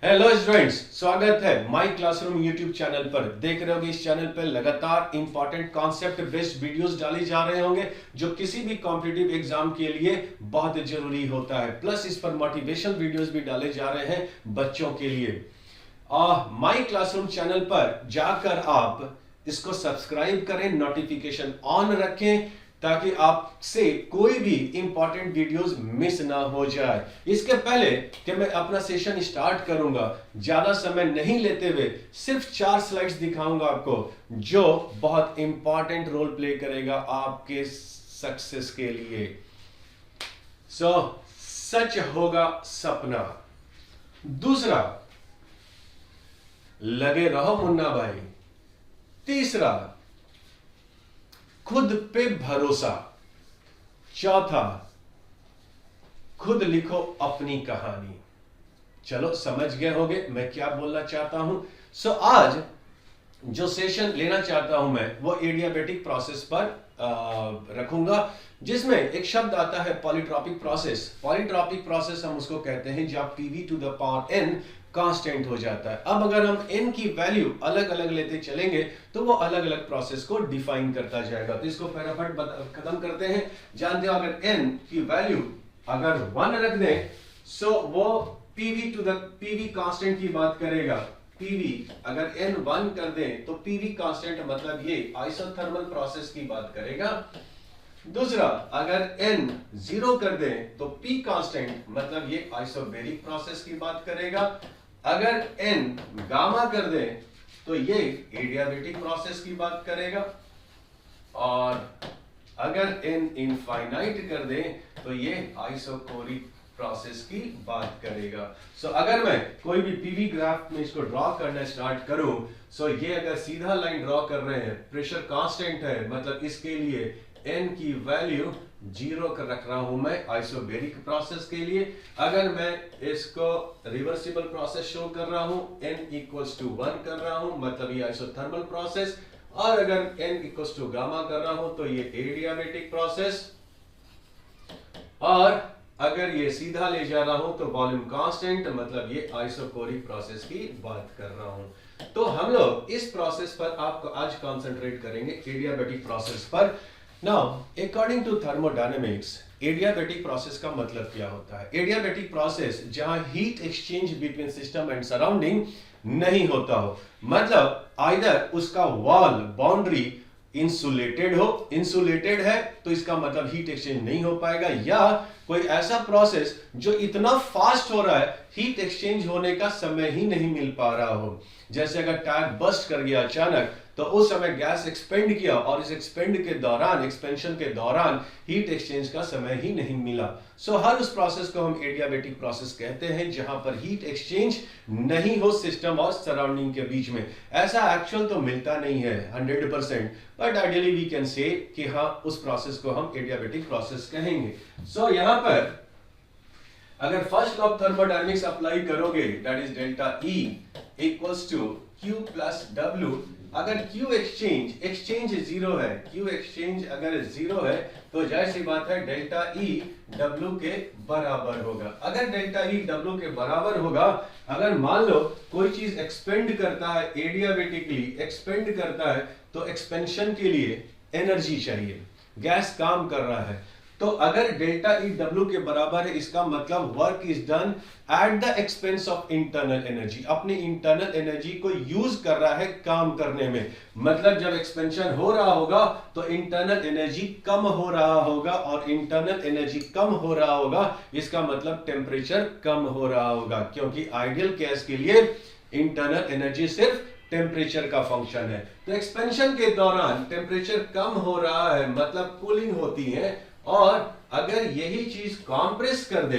Hello students, स्वागत है माई classroom YouTube channel पर। देख रहे होंगे इस चैनल पर लगातार इंपॉर्टेंट कॉन्सेप्ट बेस्ड वीडियोस डाले जा रहे होंगे जो किसी भी कॉम्पिटिटिव एग्जाम के लिए बहुत जरूरी होता है। प्लस इस पर मोटिवेशनल वीडियोस भी डाले जा रहे हैं बच्चों के लिए। माई क्लासरूम चैनल पर जाकर आप इसको सब्सक्राइब करें, नोटिफिकेशन ऑन रखें ताकि आपसे कोई भी इंपॉर्टेंट वीडियोस मिस ना हो जाए। इसके पहले कि मैं अपना सेशन स्टार्ट करूंगा, ज्यादा समय नहीं लेते हुए सिर्फ 4 स्लाइड्स दिखाऊंगा आपको जो बहुत इंपॉर्टेंट रोल प्ले करेगा आपके सक्सेस के लिए। सच होगा सपना। दूसरा, लगे रहो मुन्ना भाई। तीसरा, खुद पे भरोसा। चौथा, खुद लिखो अपनी कहानी। चलो समझ गए होंगे मैं क्या बोलना चाहता हूं। आज जो सेशन लेना चाहता हूं मैं वो एडियाबेटिक प्रोसेस पर रखूंगा, जिसमें एक शब्द आता है पॉलीट्रॉपिक प्रोसेस। पॉलीट्रॉपिक प्रोसेस हम उसको कहते हैं जब PV to the power n constant हो जाता है। अब अगर हम n की वैल्यू अलग अलग लेते चलेंगे तो वो अलग अलग प्रोसेस को डिफाइन करता जाएगा। तो इसको फटाफट खत्म करते हैं। जानते हो अगर n की वैल्यू अगर 1 रख दें सो वो पीवी कांस्टेंट की बात करेगा। पीवी अगर n 1 कर दें तो पीवी कांस्टेंट मतलब ये आइसोथर्मल प्रोसेस की बात करेगा। दूसरा, अगर n 0 कर दें तो P कांस्टेंट मतलब ये आइसोबेरिक प्रोसेस की बात करेगा। अगर n गामा कर दें तो ये एडियाबेटिक प्रोसेस की बात करेगा। और अगर n इनफाइनाइट कर दें तो ये आइसोकोरिक प्रोसेस की बात करेगा। अगर मैं कोई भी पीवी ग्राफ में इसको ड्रॉ करना स्टार्ट करूं, ये अगर सीधा लाइन ड्रॉ कर रहे हैं, प्रेशर कांस्टेंट है मतलब इसके लिए n की वैल्यू 0 कर रख रहा हूं मैं आइसोबेरिक प्रोसेस के लिए। अगर मैं इसको रिवर्सिबल प्रोसेस शो कर रहा हूं, n इक्वल्स टू 1 कर रहा हूं मतलब ये आइसोथर्मल प्रोसेस। और अगर n इक्वल्स टू गामा कर रहा हूं तो ये एडियाबेटिक प्रोसेस। और अगर ये सीधा ले जा रहा हूं तो वॉल्यूम कांस्टेंट मतलब ये आइसोकोरिक प्रोसेस की बात कर रहा हूं। तो हम लोग इस प्रोसेस पर आपको आज कंसंट्रेट करेंगे, एडियाबेटिक प्रोसेस पर। Now according to thermodynamics adiabatic process का मतलब क्या होता है? एडियाबेटिक प्रोसेस जहां heat exchange between system and surrounding नहीं होता हो, मतलब आइदर उसका वॉल बाउंड्री इंसुलेटेड हो, इंसुलेटेड है तो इसका मतलब हीट एक्सचेंज नहीं हो पाएगा, या कोई ऐसा प्रोसेस जो इतना फास्ट हो रहा है हीट एक्सचेंज होने का समय ही नहीं मिल पा रहा हो। जैसे अगर टायर बस्ट कर गया अचानक तो उस समय गैस एक्सपेंड किया और इस एक्सपेंड के दौरान, एक्सपेंशन के दौरान हीट एक्सचेंज का समय ही नहीं मिला। हर उस प्रोसेस को हम एडियाबेटिक प्रोसेस कहते हैं जहां पर हीट एक्सचेंज नहीं हो सिस्टम और सराउंडिंग के बीच में। ऐसा एक्चुअल तो मिलता नहीं है 100%, but ideally we can say कि हाँ उस प्रोसेस को हम एडियाबेटिक प्रोसेस कहेंगे। यहां पर अगर first law of thermodynamics apply करोगे that is delta E equals to Q plus W। अगर Q एक्सचेंज 0 है, Q एक्सचेंज अगर 0 है तो जाहिर सी बात है डेल्टा E W के बराबर होगा। अगर डेल्टा E W के बराबर होगा, अगर मान लो कोई चीज एक्सपेंड करता है, एडियाबेटिकली एक्सपेंड करता है तो एक्सपेंशन के लिए एनर्जी चाहिए, गैस काम कर रहा है। तो अगर डेल्टा E W के बराबर है इसका मतलब work is done at the expense of internal energy, अपनी इंटरनल एनर्जी को यूज कर रहा है काम करने में। मतलब जब एक्सपेंशन हो रहा होगा तो इंटरनल एनर्जी कम हो रहा होगा, और इंटरनल एनर्जी कम हो रहा होगा इसका मतलब टेम्परेचर कम हो रहा होगा, क्योंकि आइडियल केस के लिए इंटरनल एनर्जी सिर्फ टेम्परेचर का फंक्शन है। तो एक्सपेंशन के दौरान टेम्परेचर कम हो रहा है मतलब कूलिंग होती है। और अगर यही चीज कॉम्प्रेस कर दे,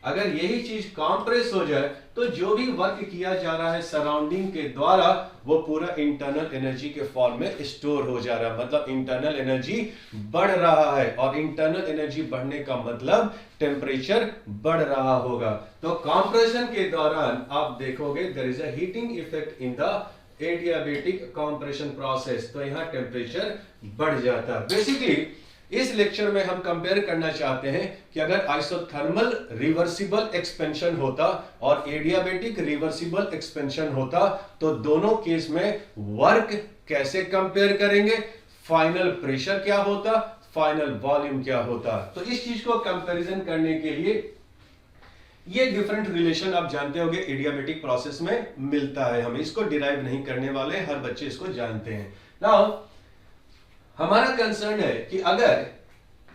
अगर यही चीज कॉम्प्रेस हो जाए तो जो भी वर्क किया जा रहा है सराउंडिंग के द्वारा वो पूरा इंटरनल एनर्जी के फॉर्म में स्टोर हो जा रहा है, मतलब इंटरनल एनर्जी बढ़ रहा है। और इंटरनल एनर्जी बढ़ने का मतलब टेम्परेचर बढ़ रहा होगा। तो कॉम्प्रेशन के दौरान आप देखोगे there is a heating effect in the adiabatic compression process, तो यहां टेम्परेचर बढ़ जाता है। बेसिकली इस लेक्चर में हम कंपेयर करना चाहते हैं कि अगर आइसोथर्मल रिवर्सिबल एक्सपेंशन होता और एडियाबेटिक रिवर्सिबल एक्सपेंशन होता तो दोनों केस में वर्क कैसे कंपेयर करेंगे, फाइनल प्रेशर क्या होता, फाइनल वॉल्यूम क्या होता। तो इस चीज को कंपैरिजन करने के लिए ये डिफरेंट रिलेशन आप जानते होंगे एडियाबेटिक प्रोसेस में मिलता है, हम इसको डिराइव नहीं करने वाले, हर बच्चे इसको जानते हैं। नाउ हमारा कंसर्न है कि अगर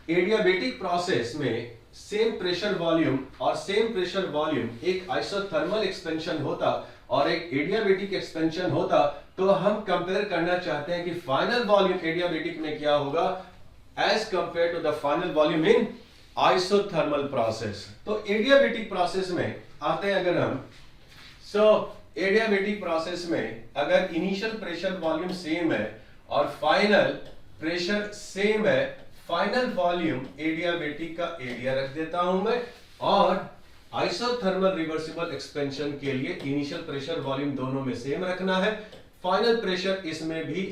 एडियाबेटिक प्रोसेस में सेम प्रेशर वॉल्यूम और सेम प्रेशर वॉल्यूम एक आइसोथर्मल एक्सपेंशन होता और एक एडियाबेटिक एक्सपेंशन होता तो हम कंपेयर करना चाहते हैं कि फाइनल वॉल्यूम एडियाबेटिक में क्या होगा as compare to the final volume in isothermal process. तो एडियाबेटिक प्रोसेस में आते हैं अगर हम, एडियाबेटिक प्रोसेस में अगर इनिशियल प्रेशर वॉल्यूम सेम है और फाइनल प्रेशर सेम है, फाइनल वॉल्यूम एडियाबेटिक का एरिया रख देता हूं मैं, और आइसोथर्मल रिवर्सिबल एक्सपेंशन के लिए इनिशियल प्रेशर वॉल्यूम दोनों में सेम रखना है, फाइनल प्रेशर इसमें भी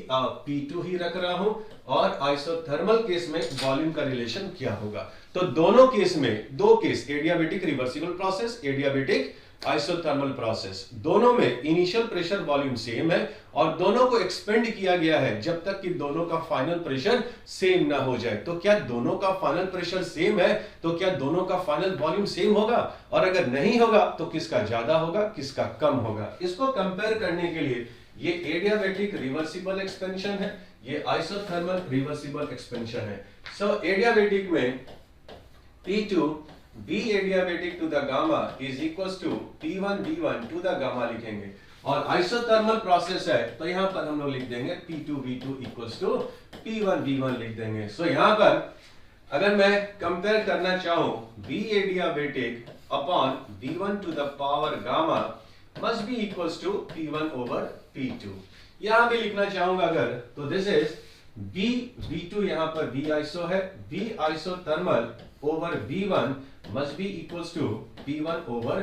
P2 ही रख रहा हूं, और आइसोथर्मल केस में वॉल्यूम का रिलेशन क्या होगा। तो दोनों केस में, दो case adiabatic reversible process, adiabatic isothermal process, दोनों में इनिशियल प्रेशर वॉल्यूम सेम है और दोनों को एक्सपेंड किया गया है जब तक कि दोनों का फाइनल प्रेशर सेम ना हो जाए। तो क्या दोनों का फाइनल प्रेशर सेम है तो क्या दोनों का फाइनल वॉल्यूम सेम होगा, और अगर नहीं होगा तो किसका ज्यादा होगा किसका कम होगा। इसको कंपेयर करने के लिए ये एडियाबेटिक रिवर्सिबल एक्सपेंशन है, ये आइसोथर्मल रिवर्सिबल एक्सपेंशन है। सो एडियाबेटिक में P2 V adiabatic to the gamma is equals to P1 V1 to the gamma लिखेंगे, और आइसोथर्मल प्रोसेस है तो यहां पर हम लोग लिख देंगे P2 V2 equals to P1 V1 लिख देंगे। सो यहां पर अगर मैं कंपेयर करना चाहूं V adiabatic upon V1 to the power gamma must be equals to P1 over P2। यहां भी लिखना चाहूंगा अगर तो दिस इज V V2 यहां पर V आइसो है, V isothermal over V1 must be equals to P1 over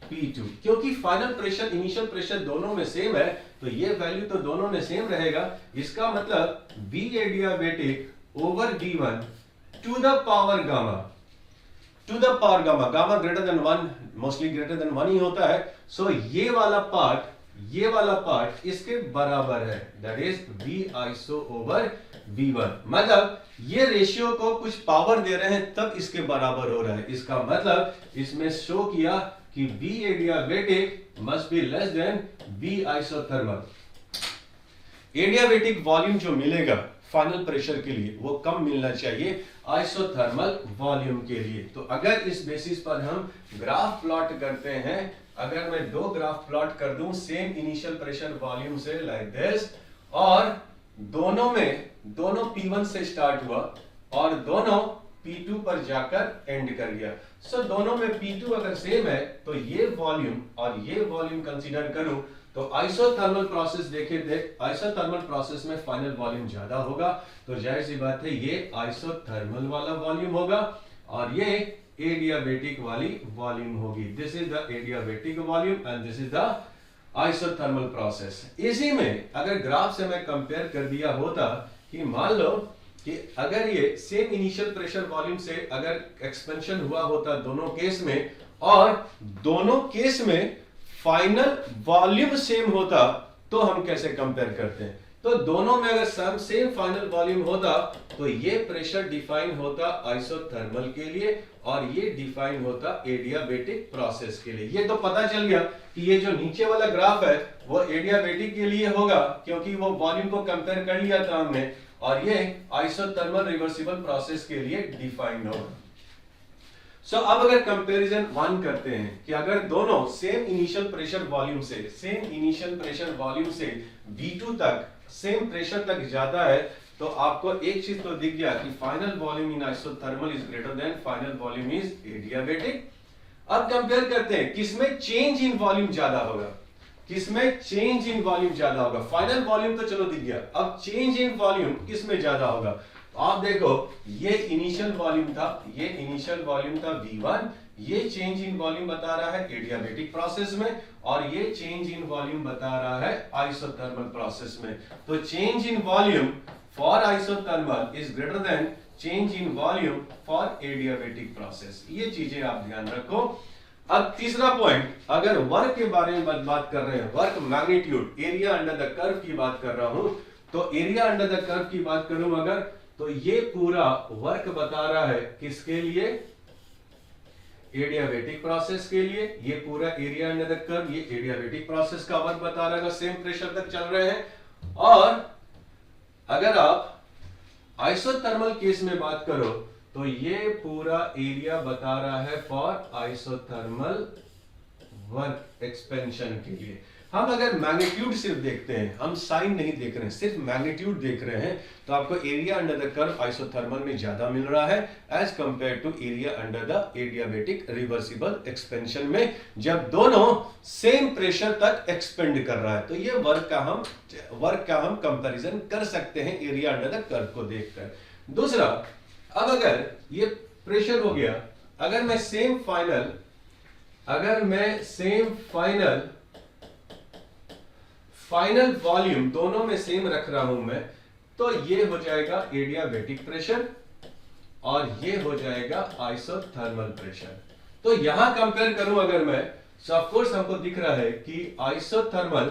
P2। क्योंकि फाइनल प्रेशर इनिशियल प्रेशर दोनों में सेम है तो ये वैल्यू तो दोनों में सेम रहेगा। इसका मतलब V adiabatic over V1 to the power gamma, to the power gamma, gamma greater than 1, mostly greater than 1 ही होता है। सो ये वाला पार्ट इसके बराबर है, that is V iso over V1। मतलब ये रेशियो को कुछ पावर दे रहे हैं तब इसके बराबर हो रहा है। इसका मतलब इसमें शो किया कि V adiabatic must be less than V isothermal. Adiabatic volume जो मिलेगा फाइनल प्रेशर के लिए वो कम मिलना चाहिए आइसोथर्मल वॉल्यूम के लिए। तो अगर इस बेसिस पर हम ग्राफ प्लॉट करते हैं, अगर मैं दो ग्राफ प्लॉट कर दूं सेम इनिशियल प्रेशर वॉल्यूम से लाइक दिस, और दोनों P1 से स्टार्ट हुआ और दोनों P2 पर जाकर एंड कर गया। सो दोनों में P2 अगर सेम है तो ये वॉल्यूम और ये वॉल्यूम कंसीडर करूं तो आइसोथर्मल प्रोसेस आइसोथर्मल प्रोसेस में फाइनल वॉल्यूम ज्यादा होगा, तो जाहिर सी बात है ये आइसोथर्मल वाला वॉल्यूम होगा और ये एडियाबेटिक वाली वॉल्यूम होगी। This is the adiabatic volume and this is the isothermal process. इसी में अगर ग्राफ से मैं कंपेयर कर दिया होता कि मान लो कि अगर ये सेम इनिशियल प्रेशर वॉल्यूम से अगर एक्सपेंशन हुआ होता दोनों केस में और दोनों केस में फाइनल वॉल्यूम सेम होता तो हम कैसे कंपेयर करते हैं। तो दोनों में अगर सेम फाइनल वॉल्यूम होता तो ये प्रेशर डिफाइन होता आइसोथर्मल के लिए और ये डिफाइन होता एडियाबेटिक प्रोसेस के लिए। ये तो पता चल गया कि ये जो नीचे वाला ग्राफ है वो एडियाबेटिक के लिए होगा क्योंकि वो वॉल्यूम को कंपेयर कर लिया था हमने, और ये आइसोथर्मल रिवर्सिबल प्रोसेस के लिए डिफाइन होगा। सो अब अगर कंपैरिजन 1 करते हैं कि अगर दोनों सेम इनिशियल प्रेशर वॉल्यूम से V2 तक सेम प्रेशर तक जाता है तो आपको एक चीज तो दिख गया कि final volume in isothermal is greater than final volume is adiabatic. अब कंपेयर करते हैं किसमें चेंज इन वॉल्यूम ज्यादा होगा, किसमें चेंज इन वॉल्यूम ज्यादा होगा। फाइनल वॉल्यूम तो चलो दिख गया, अब चेंज इन वॉल्यूम किसमें ज्यादा होगा। तो आप देखो ये इनिशियल वॉल्यूम था V1, ये चेंज इन वॉल्यूम बता रहा है एडियाबेटिक प्रोसेस में और ये चेंज इन वॉल्यूम बता रहा है आइसोथर्मल प्रोसेस में। तो change in volume for isothermal is greater than change in volume for adiabatic process. ये चीजें आप ध्यान रखो। अब तीसरा पॉइंट, अगर वर्क के बारे में बात कर रहे हैं, work magnitude, area under the curve की बात कर रहा हूं, तो एरिया अंडर द कर्व की बात करूं अगर, तो ये पूरा वर्क बता रहा है किसके लिए, एडियाबेटिक प्रोसेस के लिए। ये पूरा एरिया अंडर द कर्व ये एडियाबेटिक प्रोसेस का वर्क बता रहा है, सेम प्रेशर तक चल रहे हैं। और अगर आप आइसोथर्मल केस में बात करो तो ये पूरा एरिया बता रहा है फॉर आइसोथर्मल वर्क एक्सपेंशन के लिए। हम अगर मैग्नीट्यूड सिर्फ देखते हैं, हम साइन नहीं देख रहे हैं, सिर्फ मैग्नीट्यूड देख रहे हैं, तो आपको area under the curve isothermal में ज्यादा मिल रहा है as compare to area under the adiabatic reversible expansion में, जब दोनों सेम प्रेशर तक एक्सपेंड कर रहा है। तो ये वर्क का हम कंपैरिजन कर सकते हैं एरिया अंडर द कर्व को देखकर। दूसरा, अब अगर ये प्रेशर हो गया, अगर मैं सेम फाइनल वॉल्यूम दोनों में सेम रख रहा हूं मैं, तो ये हो जाएगा एडियाबेटिक प्रेशर और ये हो जाएगा आइसोथर्मल प्रेशर। तो यहां कंपेयर करूं अगर मैं, सो ऑफ कोर्स हमको दिख रहा है कि isothermal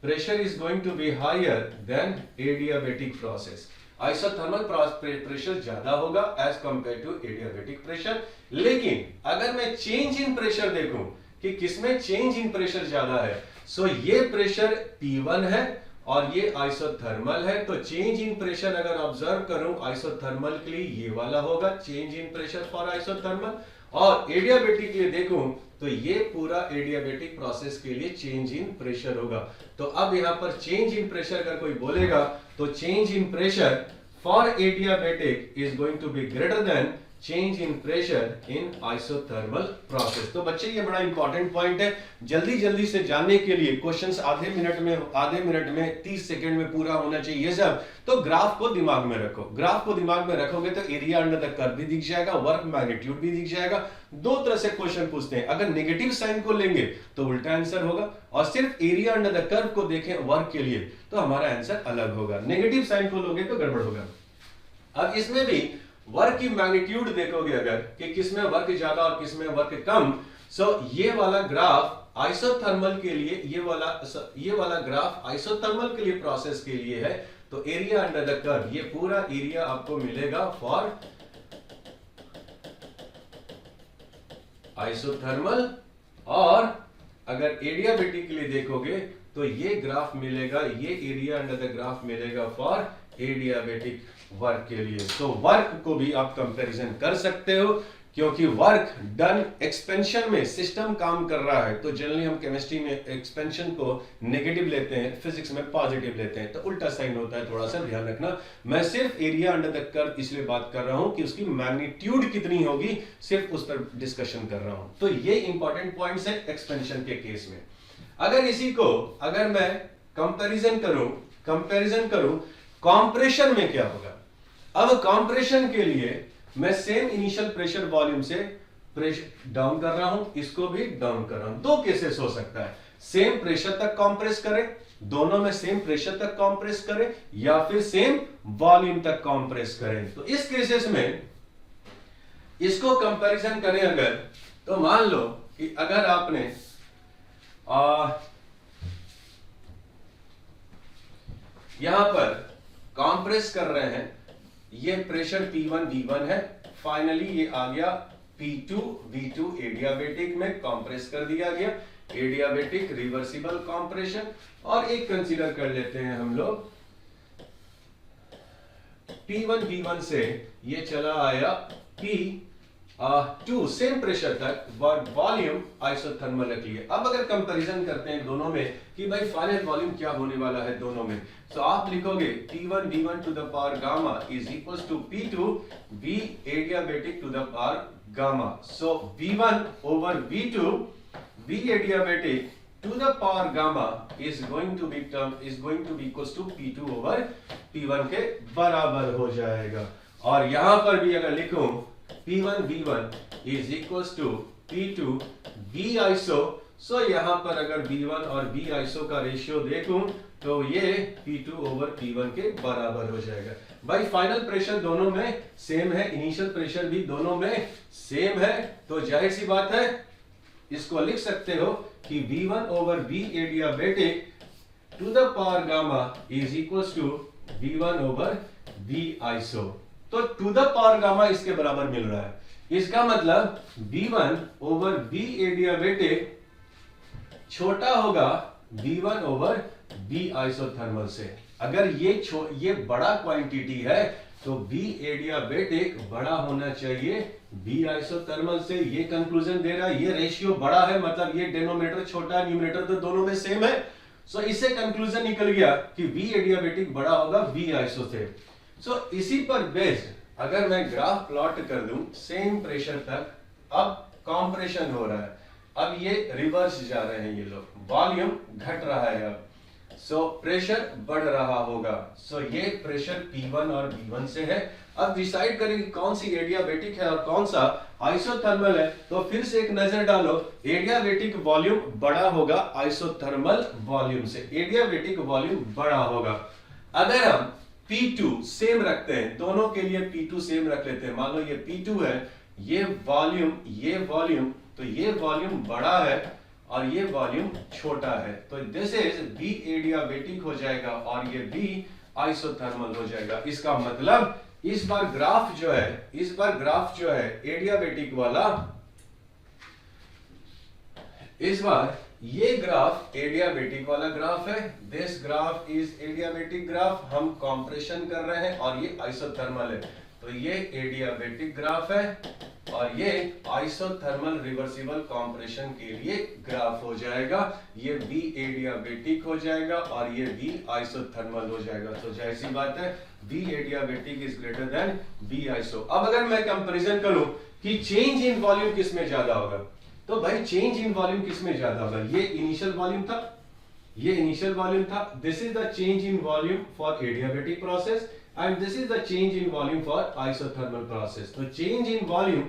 pressure is going to be higher than adiabatic process. Isothermal pressure ज्यादा होगा as compare to adiabatic pressure. लेकिन अगर मैं चेंज इन प्रेशर देखूं कि किसमें चेंज इन प्रेशर ज्यादा है, सो ये प्रेशर P1 है और ये आइसोथर्मल है, तो चेंज इन प्रेशर अगर ऑब्जर्व करूं आइसोथर्मल के लिए ये वाला होगा change in pressure for isothermal, और एडियाबेटिक के लिए देखूं तो ये पूरा एडियाबेटिक प्रोसेस के लिए चेंज इन प्रेशर होगा। तो अब यहां पर चेंज इन प्रेशर अगर कोई बोलेगा तो change in pressure for adiabatic is going to be greater than change in pressure in isothermal process. तो बच्चे ये बड़ा इंपॉर्टेंट पॉइंट है, जल्दी से जानने के लिए क्वेश्चंस आधे मिनट में 30 सेकंड में पूरा होना चाहिए ये सब। तो ग्राफ को दिमाग में रखो, ग्राफ को दिमाग में रखोगे तो एरिया अंडर द कर्व भी दिख जाएगा, वर्क मैग्नीट्यूड भी दिख जाएगा। दो तरह से क्वेश्चन पूछते हैं, अगर नेगेटिव साइन को लेंगे तो उल्टा आंसर होगा, और सिर्फ एरिया अंडर द कर्व को देखें वर्क के लिए तो हमारा आंसर अलग होगा। नेगेटिव साइन को लोगे तो गड़बड़ होगा। अब इसमें भी वर्क की मैग्नीट्यूड देखोगे अगर कि किसमें वर्क ज्यादा और किसमें वर्क कम, सो ये वाला ग्राफ आइसोथर्मल के लिए, ये वाला ग्राफ आइसोथर्मल के लिए प्रोसेस के लिए है। तो एरिया अंडर द कर्व ये पूरा एरिया आपको मिलेगा फॉर आइसोथर्मल, और अगर एडियाबेटिक के लिए देखोगे तो ये ग्राफ मिलेगा, ये एरिया अंडर द ग्राफ मिलेगा फॉर एडियाबेटिक वर्क के लिए। तो वर्क को भी आप कंपैरिजन कर सकते हो, क्योंकि वर्क डन एक्सपेंशन में सिस्टम काम कर रहा है, तो जनरली हम केमिस्ट्री में एक्सपेंशन को नेगेटिव लेते हैं, फिजिक्स में पॉजिटिव लेते हैं, तो उल्टा साइन होता है, थोड़ा सा ध्यान रखना। मैं सिर्फ एरिया अंडर द कर्व इसलिए बात कर रहा हूं कि उसकी मैग्नीट्यूड कितनी होगी, सिर्फ उस पर डिस्कशन कर रहा हूं। तो ये इंपॉर्टेंट पॉइंट्स है एक्सपेंशन के केस में। अगर इसी को अगर मैं कंपैरिजन करूं कंप्रेशन में क्या होगा। अब कंप्रेशन के लिए मैं सेम इनिशियल प्रेशर वॉल्यूम से प्रेशर डाउन कर रहा हूं, इसको भी डाउन कर रहा हूं। दो केसेस हो सकता है, सेम प्रेशर तक कंप्रेस करें, दोनों में सेम प्रेशर तक कंप्रेस करें, या फिर सेम वॉल्यूम तक कंप्रेस करें। तो इस केसेस में इसको कंपैरिजन करें अगर, तो मान लो कि अगर आपने यहां पर कंप्रेस कर रहे हैं, ये प्रेशर P1 V1 है, फाइनली ये आ गया P2 V2 एडियाबेटिक में कंप्रेस कर दिया गया, एडियाबेटिक रिवर्सिबल कंप्रेशन। और एक कंसीडर कर लेते हैं हम लोग, P1 V1 से ये चला आया P2 सेम प्रेशर तक, वॉल्यूम आइसोथर्मल रख लिया। अब अगर कंपैरिजन करते हैं दोनों में कि भाई फाइनल वॉल्यूम क्या होने वाला है दोनों में, तो आप लिखोगे P1 V1 to the power gamma is equals to P2 V adiabatic to the power gamma. So V1 over V2 V adiabatic to the power gamma is going to be equals to P2 over P1 के बराबर हो जाएगा। और यहां पर भी अगर लिखूं P1 V1 is equals to P2 V ISO, सो यहाँ पर अगर V1 और V आइसो का रेशियो देखूं तो ये P2 ओवर P1 के बराबर हो जाएगा। भाई फाइनल प्रेशर दोनों में सेम है, इनिशियल प्रेशर भी दोनों में सेम है, तो जाहिर सी बात है इसको लिख सकते हो कि V1 over V adiabatic to the power gamma is equals to V1 over V iso. तो टू द पावर गामा इसके बराबर मिल रहा है, इसका मतलब V1 ओवर V एडियाबेटिक छोटा होगा V1 ओवर V आइसोथर्मल से। अगर ये बड़ा क्वांटिटी है तो V एडियाबेटिक बड़ा होना चाहिए V आइसोथर्मल से। ये कंक्लूजन दे रहा है, ये रेशियो बड़ा है मतलब ये डिनोमिनेटर छोटा है, न्यूमरेटर तो दोनों में सेम है। सो इससे कंक्लूजन निकल गया कि V एडियाबेटिक बड़ा होगा V आइसो से। सो इसी पर बेस्ड अगर मैं ग्राफ प्लॉट कर दूं सेम प्रेशर तक, अब कॉम्प्रेशन हो रहा है, अब ये रिवर्स जा रहे हैं, ये लोग वॉल्यूम घट रहा है अब, सो प्रेशर बढ़ रहा होगा। सो ये प्रेशर P1 और V1 से है। अब डिसाइड करें कि कौन सी एडियाबेटिक है और कौन सा आइसोथर्मल है। तो फिर से एक नजर डालो, एडियाबेटिक वॉल्यूम बड़ा होगा आइसोथर्मल वॉल्यूम से, एडियाबेटिक वॉल्यूम बड़ा होगा। अगर हम P2 सेम रखते हैं, दोनों के लिए P2 सेम रख लेते हैं, मान लो ये P2 है, ये वॉल्यूम, तो ये वॉल्यूम बड़ा है और ये वॉल्यूम छोटा है, तो दिस इज V एडियाबेटिक हो जाएगा और ये V आइसोथर्मल हो जाएगा। इसका मतलब इस बार ग्राफ जो है एडियाबेटिक वाला, इस बार ये ग्राफ एडियाबेटिक वाला ग्राफ है। This graph is adiabatic graph, हम कॉम्प्रेशन कर रहे हैं और ये आइसोथर्मल है, तो ये एडियाबेटिक ग्राफ है और ये आइसोथर्मल रिवर्सिबल कॉम्प्रेशन के लिए ग्राफ हो जाएगा। ये V एडियाबेटिक हो जाएगा और ये V आइसोथर्मल हो जाएगा। तो जाहिर सी बात है V adiabatic is greater than V iso. अब अगर मैं कंपैरिजन करूं कि चेंज इन वॉल्यूम किस में ज्यादा होगा, तो भाई चेंज इन वॉल्यूम किस में ज्यादा होगा, ये इनिशियल वॉल्यूम था, this is the change in volume for adiabatic process and this is the change in volume for isothermal process. So change in volume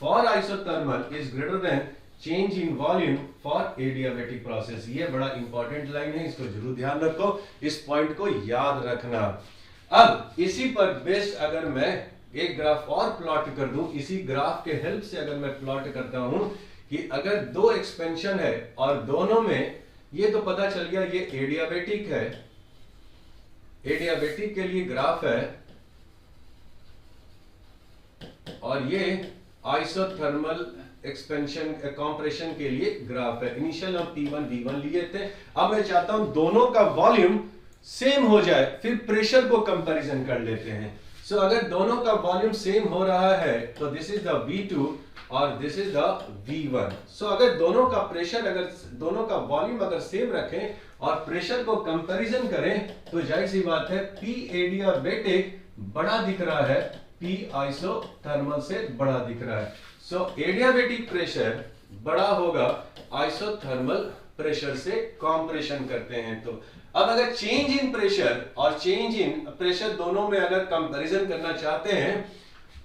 for isothermal is greater than change in volume for adiabatic process. ये बड़ा important line है, इसको जरूर ध्यान रखो, इस point को याद रखना। अब इसी पर बेस्ड अगर मैं एक ग्राफ और प्लॉट कर दूं, इसी ग्राफ के हेल्प से अगर मैं प्लॉट करता हूं कि अगर दो एक्सपेंशन है और दोनों में, ये तो पता चल गया ये एडियाबेटिक है, एडियाबेटिक के लिए ग्राफ है और ये आइसोथर्मल एक्सपेंशन कॉम्प्रेशन के लिए ग्राफ है। इनिशियल हम P1 V1 लिए थे, अब मैं चाहता हूं दोनों का वॉल्यूम सेम हो जाए, फिर प्रेशर को कंपैरिजन कर लेते हैं। सो अगर दोनों का वॉल्यूम सेम हो रहा है तो दिस इज द V2 और दिस इज द V1। सो अगर दोनों का प्रेशर, अगर दोनों का वॉल्यूम अगर सेम रखें और प्रेशर को कंपैरिजन करें तो जाहिर सी बात है P एडियाबेटिक बड़ा दिख रहा है, P आइसोथर्मल से बड़ा दिख रहा है। सो एडियाबेटिक प्रेशर बड़ा होगा आइसोथर्मल प्रेशर से कंप्रेशन करते हैं। तो अब अगर चेंज इन प्रेशर और चेंज इन प्रेशर दोनों में अगर कंपैरिजन करना चाहते हैं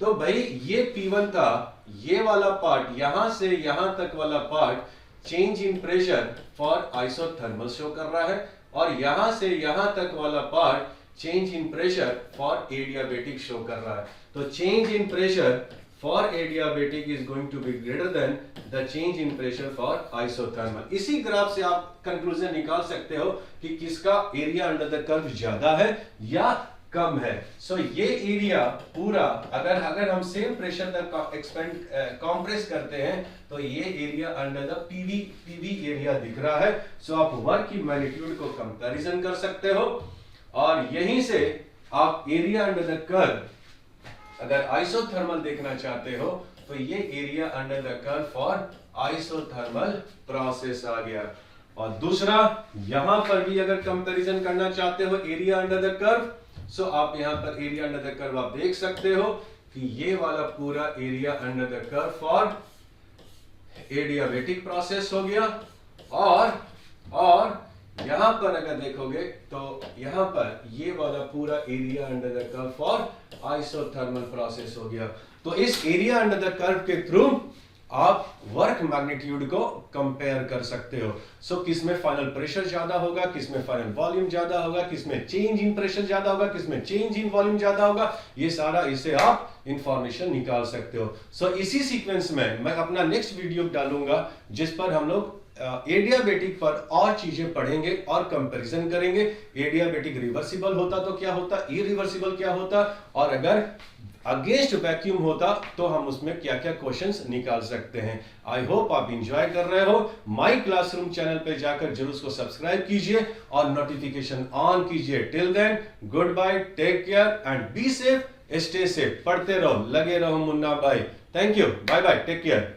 तो भाई ये P1 था, ये वाला पार्ट यहां से यहां तक वाला part change in pressure for isothermal show कर रहा है और यहां से यहां तक वाला part change in pressure for adiabatic show कर रहा है। तो change in pressure for adiabatic is going to be greater than the change in pressure for isothermal. इसी ग्राफ से आप कंक्लूजन निकाल सकते हो कि किसका एरिया अंडर द कर्व ज्यादा है या कम है। सो ये एरिया पूरा अगर हम सेम प्रेशर तक एक्सपेंड कंप्रेस करते हैं तो ये area under the PV area दिख रहा है। सो आप वर्क की मैग्नीट्यूड को कंपैरिजन कर सकते हो और यहीं से आप एरिया अंडर द कर्व अगर आइसोथर्मल देखना चाहते हो तो ये area under the curve for isothermal process आ गया। और दूसरा यहां पर भी अगर कंपैरिजन करना चाहते हो एरिया अंडर द कर्व, सो आप यहां पर एरिया अंडर द कर्व आप देख सकते हो कि ये वाला पूरा area under the curve for adiabatic process हो गया और यहां पर अगर देखोगे तो यहां पर ये वाला पूरा area under the curve for isothermal process हो गया। तो इस एरिया अंडर द कर्व के थ्रू आप वर्क मैग्नीट्यूड को कंपेयर कर सकते हो। सो किसमें फाइनल प्रेशर ज्यादा होगा, किसमें फाइनल वॉल्यूम ज्यादा होगा, किसमें चेंज इन प्रेशर ज्यादा होगा, किसमें चेंज इन वॉल्यूम ज्यादा होगा, ये सारा इससे आप इंफॉर्मेशन निकाल सकते हो। सो इसी सीक्वेंस में मैं अपना नेक्स्ट वीडियो डालूंगा जिस पर हम लोग एडियाबेटिक पर और चीजें पढ़ेंगे और कंपैरिजन करेंगे। एडियाबेटिक रिवर्सिबल होता तो क्या होता, इरिवर्सिबल क्या होता, और अगर अगेंस्ट वैक्यूम होता तो हम उसमें क्या क्या क्वेश्चंस निकाल सकते हैं। आई होप आप इंजॉय कर रहे हो। माई क्लासरूम चैनल पे जाकर जरूर उसको सब्सक्राइब कीजिए और नोटिफिकेशन ऑन कीजिए। Till then good bye, take care and be safe, stay safe. पढ़ते रहो, लगे रहो Munna Bhai. Thank you, bye bye, take care.